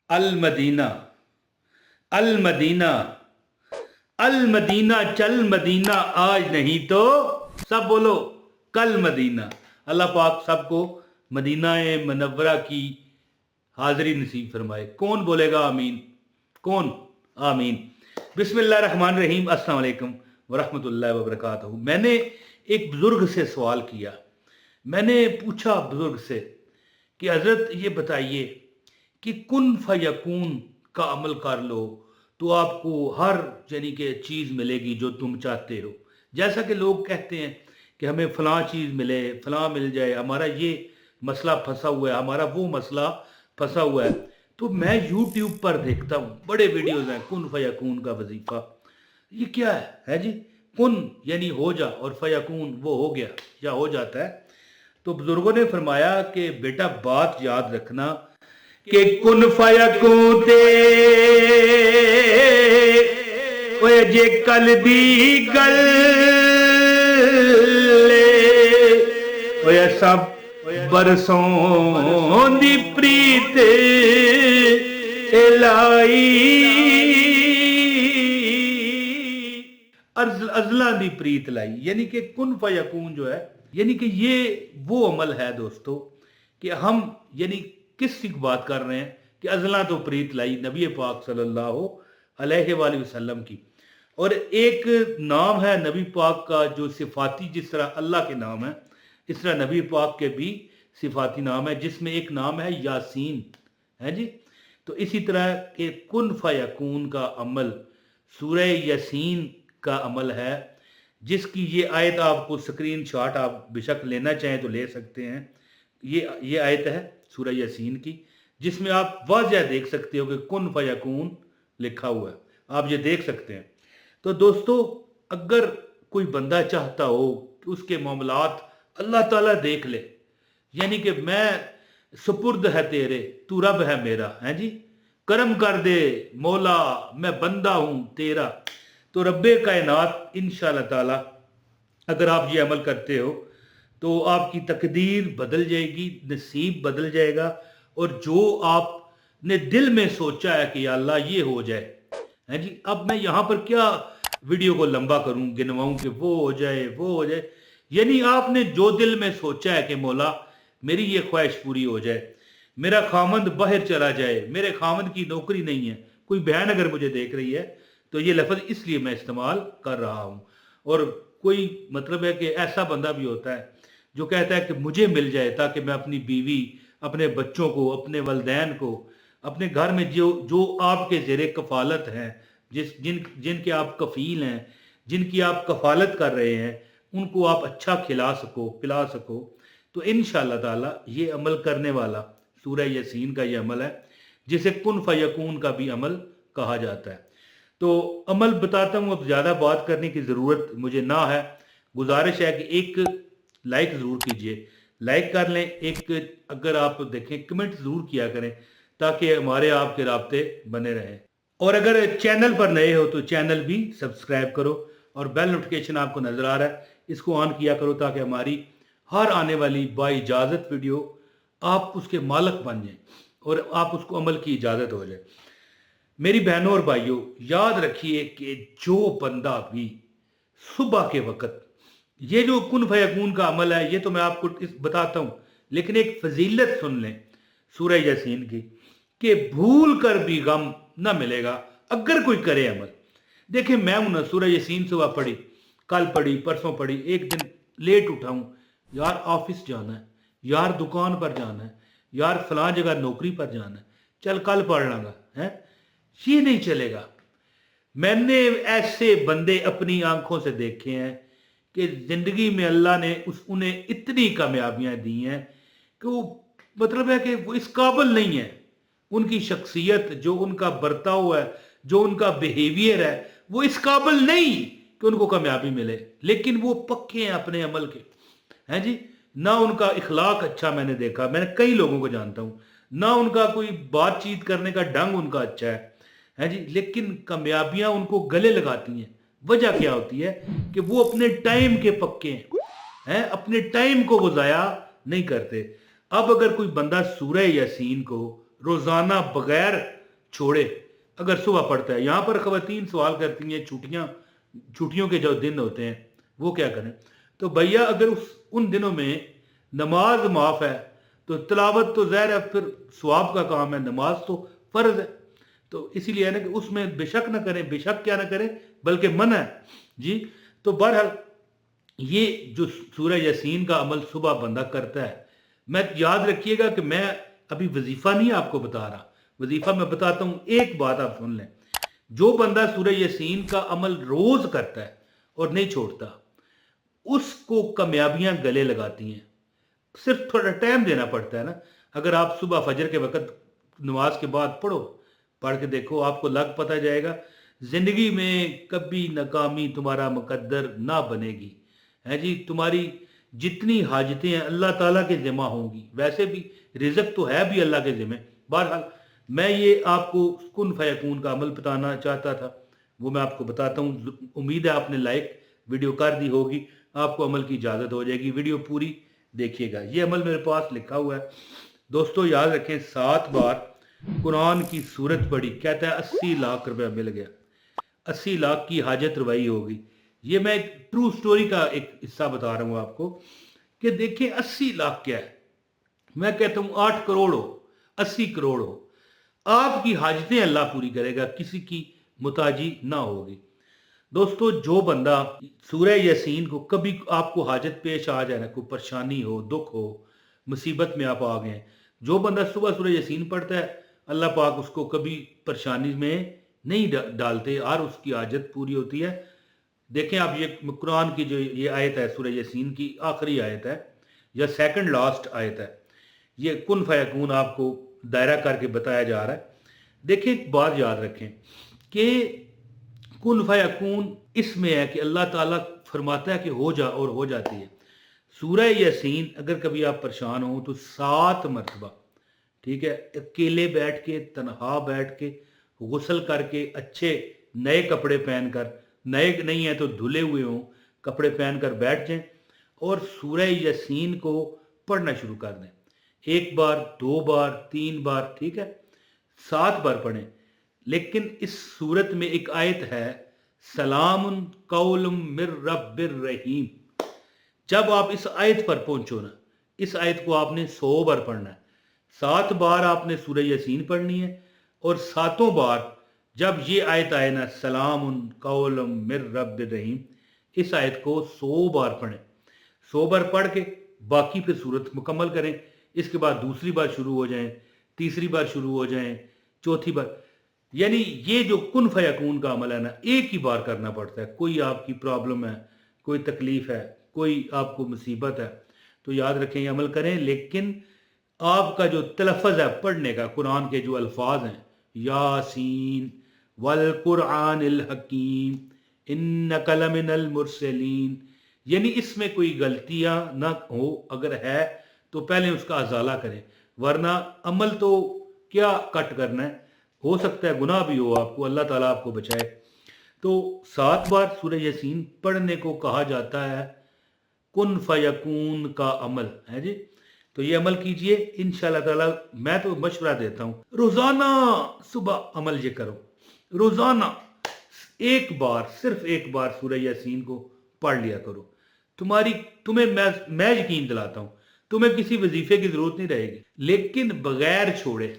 المدینہ المدینہ المدینہ چل مدینہ آج نہیں تو سب بولو کل مدینہ۔ اللہ پاک سب کو مدینہ منورہ کی حاضری نصیب فرمائے۔ کون بولے گا آمین؟ کون آمین؟ بسم اللہ الرحمن الرحیم۔ السلام علیکم ورحمۃ اللہ وبرکاتہ۔ میں نے ایک بزرگ سے سوال کیا، میں نے پوچھا بزرگ سے کہ حضرت یہ بتائیے کہ کن فیکون کا عمل کر لو تو آپ کو ہر کہ چیز ملے گی جو تم چاہتے ہو۔ جیسا کہ لوگ کہتے ہیں کہ ہمیں فلاں چیز ملے، فلاں مل جائے، ہمارا یہ مسئلہ پھنسا ہوا ہے، ہمارا وہ مسئلہ پھنسا ہوا ہے۔ تو میں یوٹیوب پر دیکھتا ہوں، بڑے ویڈیوز ہیں کن فیکون کا وظیفہ۔ یہ کیا ہے جی؟ کن یعنی ہو جا، اور فیکون وہ ہو گیا یا ہو جاتا ہے۔ تو بزرگوں نے فرمایا کہ بیٹا بات یاد رکھنا کہ کن فیکون تے اوے جے کل دی گل اوے سب برسوں دی پریت الائی ازلاں دی پریت لائی، یعنی کہ کن فیکون جو ہے، یعنی کہ یہ وہ عمل ہے دوستو کہ ہم یعنی کس کی بات کر رہے ہیں کہ ازلاں تو پریت لائی نبی پاک صلی اللہ علیہ وآلہ وسلم کی۔ اور ایک نام ہے نبی پاک کا جو صفاتی، جس طرح اللہ کے نام ہے اس طرح نبی پاک کے بھی صفاتی نام ہے، جس میں ایک نام ہے یاسین ہے جی۔ تو اسی طرح کہ کن فیکون کا عمل سورہ یاسین کا عمل ہے، جس کی یہ آیت آپ کو سکرین شاٹ آپ بے شک لینا چاہیں تو لے سکتے ہیں۔ یہ آیت ہے سورہ یاسین کی، جس میں آپ واضح دیکھ سکتے ہو کہ کن فیکون لکھا ہوا ہے، آپ یہ دیکھ سکتے ہیں۔ تو دوستو اگر کوئی بندہ چاہتا ہو کہ اس کے معاملات اللہ تعالیٰ دیکھ لے، یعنی کہ میں سپرد ہے تیرے تو رب ہے میرا، ہے جی، کرم کر دے مولا میں بندہ ہوں تیرا، تو رب کائنات انشاءاللہ تعالیٰ اگر آپ یہ عمل کرتے ہو تو آپ کی تقدیر بدل جائے گی، نصیب بدل جائے گا، اور جو آپ نے دل میں سوچا ہے کہ یا اللہ یہ ہو جائے ہے جی۔ اب میں یہاں پر کیا ویڈیو کو لمبا کروں، گنواؤں کہ وہ ہو جائے وہ ہو جائے، یعنی آپ نے جو دل میں سوچا ہے کہ مولا میری یہ خواہش پوری ہو جائے، میرا خامند باہر چلا جائے، میرے خامند کی نوکری نہیں ہے، کوئی بہن اگر مجھے دیکھ رہی ہے تو یہ لفظ اس لیے میں استعمال کر رہا ہوں۔ اور کوئی مطلب ہے کہ ایسا بندہ بھی ہوتا ہے جو کہتا ہے کہ مجھے مل جائے تاکہ میں اپنی بیوی، اپنے بچوں کو، اپنے والدین کو، اپنے گھر میں جو آپ کے زیر کفالت ہیں، جن کے آپ کفیل ہیں، جن کی آپ کفالت کر رہے ہیں، ان کو آپ اچھا کھلا سکو، پلا سکو۔ تو انشاءاللہ تعالی یہ عمل کرنے والا سورہ یاسین کا یہ عمل ہے، جسے کن فیکون کا بھی عمل کہا جاتا ہے۔ تو عمل بتاتا ہوں، اب زیادہ بات کرنے کی ضرورت مجھے نہ ہے، گزارش ہے کہ ایک لائک ضرور کیجئے، لائک کر لیں، ایک اگر آپ دیکھیں کمنٹ ضرور کیا کریں تاکہ ہمارے آپ کے رابطے بنے رہیں۔ اور اگر چینل پر نئے ہو تو چینل بھی سبسکرائب کرو، اور بیل نوٹیفیکیشن آپ کو نظر آ رہا ہے اس کو آن کیا کرو تاکہ ہماری ہر آنے والی با اجازت ویڈیو آپ اس کے مالک بن جائیں اور آپ اس کو عمل کی اجازت ہو جائے۔ میری بہنوں اور بھائیوں یاد رکھیے کہ جو بندہ بھی صبح کے وقت یہ جو کن فیکون کا عمل ہے یہ تو میں آپ کو بتاتا ہوں، لیکن ایک فضیلت سن لیں سورہ یاسین کی کہ بھول کر بھی غم نہ ملے گا اگر کوئی کرے عمل۔ دیکھیں میں ہوں نا، سورہ یاسین صبح پڑھی، کل پڑھی، پرسوں پڑھی، ایک دن لیٹ اٹھاؤں، یار آفس جانا ہے، یار دکان پر جانا ہے، یار فلاں جگہ نوکری پر جانا ہے، چل کل پڑھ لوں گا، یہ نہیں چلے گا۔ میں نے ایسے بندے اپنی آنکھوں سے دیکھے ہیں کہ زندگی میں اللہ نے انہیں اتنی کامیابیاں دی ہیں کہ وہ مطلب ہے کہ وہ اس قابل نہیں ہے، ان کی شخصیت، جو ان کا برتاؤ ہے، جو ان کا بیہیویئر ہے، وہ اس قابل نہیں کہ ان کو کامیابی ملے، لیکن وہ پکے ہیں اپنے عمل کے، ہیں جی۔ نہ ان کا اخلاق اچھا میں نے دیکھا، میں نے کئی لوگوں کو جانتا ہوں، نہ ان کا کوئی بات چیت کرنے کا ڈھنگ ان کا اچھا ہے جی، لیکن کامیابیاں ان کو گلے لگاتی ہیں۔ وجہ کیا ہوتی ہے کہ وہ اپنے ٹائم کے پکے ہیں، اپنے ٹائم کو وہ ضائع نہیں کرتے۔ اب اگر کوئی بندہ سورہ یاسین کو روزانہ بغیر چھوڑے اگر صبح پڑھتا ہے. یہاں پر خواتین سوال کرتی ہیں چھٹیوں کے جو دن ہوتے ہیں وہ کیا کریں. تو بھیا اگر ان دنوں میں نماز معاف ہے تو تلاوت تو ظاہر ہے پھر ثواب کا کام ہے، نماز تو فرض ہے. تو اسی لیے ہے نا کہ اس میں بے شک نہ کریں، بے شک کیا نہ کریں بلکہ منع ہے جی. تو بہرحال یہ جو سورہ یاسین کا عمل صبح بندہ کرتا ہے، میں یاد رکھیے گا کہ میں ابھی وظیفہ نہیں آپ کو بتا رہا، وظیفہ میں بتاتا ہوں. ایک بات آپ سن لیں، جو بندہ سورہ یاسین کا عمل روز کرتا ہے اور نہیں چھوڑتا، اس کو کامیابیاں گلے لگاتی ہیں. صرف تھوڑا ٹائم دینا پڑتا ہے نا. اگر آپ صبح فجر کے وقت نماز کے بعد پڑھ کے دیکھو، آپ کو لگ پتہ جائے گا زندگی میں کبھی ناکامی تمہارا مقدر نہ بنے گی ہے جی. تمہاری جتنی حاجتیں ہیں اللہ تعالیٰ کے ذمہ ہوں گی. ویسے بھی رزق تو ہے بھی اللہ کے ذمہ. بہرحال میں یہ آپ کو کن فیکون کا عمل بتانا چاہتا تھا، وہ میں آپ کو بتاتا ہوں. امید ہے آپ نے لائک ویڈیو کر دی ہوگی، آپ کو عمل کی اجازت ہو جائے گی. ویڈیو پوری دیکھیے گا. یہ عمل میرے پاس لکھا ہوا ہے دوستو، یاد رکھیں. 7 بار قرآن کی سورت پڑھی، کہتا ہے 80 لاکھ روپے مل گیا، 80 لاکھ کی حاجت روائی ہوگی. یہ میں ایک ٹرو سٹوری کا ایک حصہ بتا رہا ہوں آپ کو کہ دیکھیں 80 لاکھ کیا ہے. میں کہتا ہوں 8 کروڑ ہو، 80 کروڑ ہو، آپ کی حاجتیں اللہ پوری کرے گا، کسی کی محتاجی نہ ہوگی. دوستو جو بندہ سورہ یاسین کو کبھی آپ کو حاجت پیش آ جائے نا، کوئی پریشانی ہو، دکھ ہو، مصیبت میں آپ آ گئے ہیں، جو بندہ صبح سورہ یاسین پڑھتا ہے اللہ پاک اس کو کبھی پریشانی میں نہیں ڈالتے، اور اس کی حاجت پوری ہوتی ہے. دیکھیں آپ یہ قرآن کی جو یہ آیت ہے سورہ یاسین کی آخری آیت ہے یا سیکنڈ لاسٹ آیت ہے. یہ کن فیکون آپ کو دائرہ کر کے بتایا جا رہا ہے. دیکھیں ایک بات یاد رکھیں کہ کن فیکون اس میں ہے کہ اللہ تعالیٰ فرماتا ہے کہ ہو جا اور ہو جاتی ہے. سورہ یاسین اگر کبھی آپ پریشان ہوں تو 7 مرتبہ، ٹھیک ہے، اکیلے بیٹھ کے، تنہا بیٹھ کے، غسل کر کے، اچھے نئے کپڑے پہن کر، نئے نہیں ہیں تو دھلے ہوئے ہوں کپڑے پہن کر بیٹھ جائیں اور سورہ یاسین کو پڑھنا شروع کر دیں. 1 بار، 2 بار، 3 بار، ٹھیک ہے، 7 بار پڑھیں. لیکن اس صورت میں ایک آیت ہے سلام قول من رب الرحیم. جب آپ اس آیت پر پہنچو نا، اس آیت کو آپ نے 100 بار پڑھنا ہے. 7 بار آپ نے سورہ یاسین پڑھنی ہے اور 7 بار جب یہ آیت آئے نا سلام قول من رب الرحیم، اس آیت کو 100 بار پڑھیں. 100 بار پڑھ کے باقی پھر صورت مکمل کریں. اس کے بعد دوسری بار شروع ہو جائیں، تیسری بار شروع ہو جائیں، چوتھی بار. یعنی یہ جو کن فیکون کا عمل ہے نا، ایک ہی بار کرنا پڑتا ہے. کوئی آپ کی پرابلم ہے، کوئی تکلیف ہے، کوئی آپ کو مصیبت ہے تو یاد رکھیں یہ عمل کریں. لیکن آپ کا جو تلفظ ہے پڑھنے کا، قرآن کے جو الفاظ ہیں یاسین والقرآن الحکیم انک لمن المرسلین، یعنی اس میں کوئی غلطیاں نہ ہو. اگر ہے تو پہلے اس کا ازالہ کریں، ورنہ عمل تو کیا کٹ کرنا ہے، ہو سکتا ہے گناہ بھی ہو آپ کو، اللہ تعالیٰ آپ کو بچائے. تو 7 بار سورہ یاسین پڑھنے کو کہا جاتا ہے کن فیکون کا عمل ہے جی. تو یہ عمل کیجئے انشاءاللہ تعالیٰ. میں تو مشورہ دیتا ہوں روزانہ صبح عمل یہ کرو، روزانہ 1 بار، صرف 1 بار سورہ یاسین کو پڑھ لیا کرو. تمہیں میں یقین دلاتا ہوں تمہیں کسی وظیفے کی ضرورت نہیں رہے گی، لیکن بغیر چھوڑے،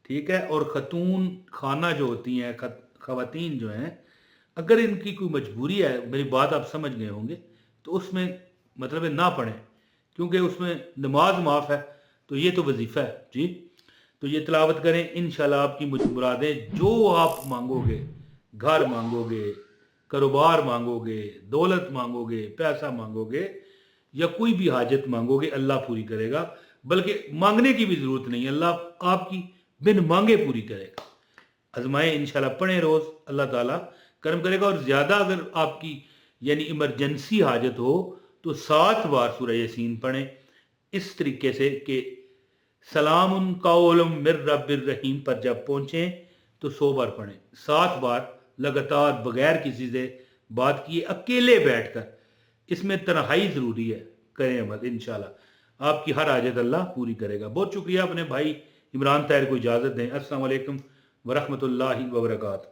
ٹھیک ہے. اور خاتون خانہ جو ہوتی ہیں، خواتین جو ہیں، اگر ان کی کوئی مجبوری ہے، میری بات آپ سمجھ گئے ہوں گے، تو اس میں مطلب نہ پڑھیں کیونکہ اس میں نماز معاف ہے. تو یہ تو وظیفہ ہے جی. تو یہ تلاوت کریں انشاءاللہ آپ کی مرادیں جو آپ مانگو گے، گھر مانگو گے، کاروبار مانگو گے، دولت مانگو گے، پیسہ مانگو گے یا کوئی بھی حاجت مانگو گے، اللہ پوری کرے گا. بلکہ مانگنے کی بھی ضرورت نہیں، اللہ آپ کی بن مانگے پوری کرے گا. آزمائیں انشاءاللہ، پڑھیں روز، اللہ تعالیٰ کرم کرے گا. اور زیادہ اگر آپ کی یعنی ایمرجنسی حاجت ہو تو 7 بار سورہ یاسین پڑھیں اس طریقے سے کہ سلام قول من رب الرحیم پر جب پہنچیں تو 100 بار پڑھیں. 7 بار لگاتار بغیر کسی سے بات کیے، اکیلے بیٹھ کر. اس میں تنہائی ضروری ہے، کریں عمل انشاءاللہ آپ کی ہر حاجت اللہ پوری کرے گا. بہت شکریہ اپنے بھائی عمران طاہر کو اجازت دیں۔ السلام علیکم ورحمۃ اللہ وبرکاتہ۔